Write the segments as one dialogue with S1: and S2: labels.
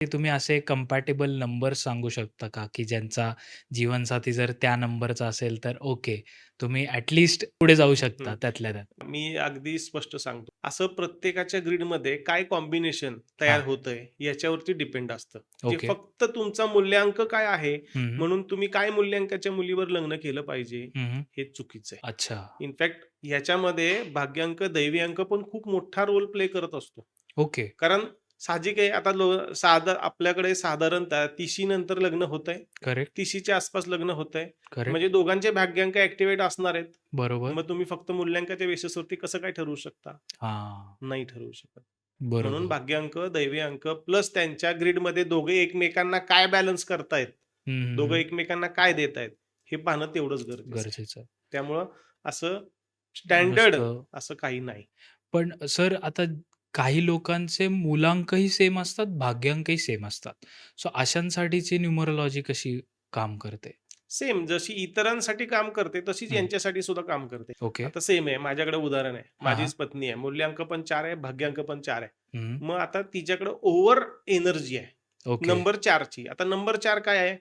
S1: की तुम्ही असे कंपॅटिबल नंबर सांगू शकता का, की ज्यांचा जीवनसाथी जर त्या नंबरचा असेल, तर ओके, तुम्ही ॲट पुढे जाऊ शकता
S2: हं.
S1: त्यातल्या त्यात?
S2: मी अगदी स्पष्ट सांगतो. असं प्रत्येकाच्या ग्रिडमध्ये काय कॉम्बिनेशन तयार
S1: हां,
S2: होतंय याच्यावरती डिपेंड असतं. जे
S1: ओके.
S2: फक्त तुमचा मूल्यांक काय आहे,
S1: हं,
S2: म्हणून तुम्ही काय मूल्यांकाच्या मुलीवर लग्न केलं पाहिजे,
S1: हं.
S2: हे चुकीचं आहे.
S1: अच्छा.
S2: इनफॅक्ट ह्याच्यामध्ये भाग्यांक, दैवी अंक पण खूप मोठा रोल प्ले करत असतो.
S1: ओके.
S2: कारण साहजिक आहे आता आपल्याकडे साधारणतः 30शी नंतर लग्न होतंय.
S1: करेक्ट.
S2: 30शीच्या आसपास लग्न होतंय.
S1: करेक्ट.
S2: म्हणजे दोघांचे भाग्यांक ॲक्टिव्हेट असणार आहेत.
S1: बरोबर.
S2: मग तुम्ही फक्त मूल्यांकाच्या बेसिसवरती कसं काय ठरवू शकता?
S1: हां.
S2: नाही ठरवू शकत. म्हणून
S1: बरोबर.
S2: भाग्यांक, दैवी अंक प्लस त्यांच्या ग्रिडमध्ये दोघे एकमेकांना काय बॅलन्स करतायत,
S1: हं, हं,
S2: दोघं
S1: हं.
S2: एकमेकांना काय देतायत, हे पाहणं तेवढंच गरजेचं आहे.
S1: गरजेचं आहे.
S2: त्यामुळं असं स्टँडर्ड
S1: नुसतं
S2: असं काही नाही.
S1: पण सर आता काही लोकांचे मूलांकही सेम असतात, भाग्यांकही सेम असतात. सो अशांसाठीची न्यूमरोलॉजी कशी काम करते?
S2: सेम जशी इतरांसाठी काम करते, तशीच
S1: हं.
S2: यांच्यासाठी सुद्धा काम करते.
S1: ओके.
S2: आता सेम आहे. माझ्याकडे उदाहरण आहे.
S1: हां, हां.
S2: माझीच पत्नी आहे. मूल्यांक पण 4 आहे, भाग्यांक पण 4 आहे.
S1: हं.
S2: मग आता तिच्याकडे ओव्हर एनर्जी आहे.
S1: ओके.
S2: नंबर 4 ची. आता नंबर 4 काय आहे?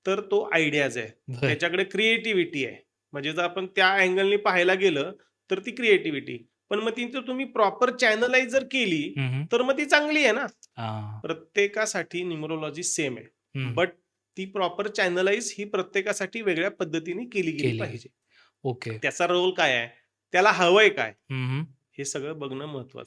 S2: तर तो आयडियाज आहे.
S1: बरं.
S2: त्याच्याकडे क्रिएटिव्हिटी आहे. म्हणजे जर आपण त्या अँगलनी पाहायला गेलं, तर ती क्रिएटिव्हिटी. पण मग ती जर तुम्ही प्रॉपर चॅनलाइज जर केली,
S1: हं, हं.
S2: तर मग ती चांगली आहे ना.
S1: हां.
S2: प्रत्येकासाठी न्यूमरोलॉजी सेम आहे.
S1: हं.
S2: बट ती प्रॉपर चॅनलाइज ही प्रत्येकासाठी वेगळ्या पद्धतीने केली गेली
S1: केली आहे.
S2: पाहिजे.
S1: ओके.
S2: त्याचा रोल काय आहे? त्याला हवंय काय?
S1: हं, हं.
S2: हे सगळं बघणं महत्वाचं आहे.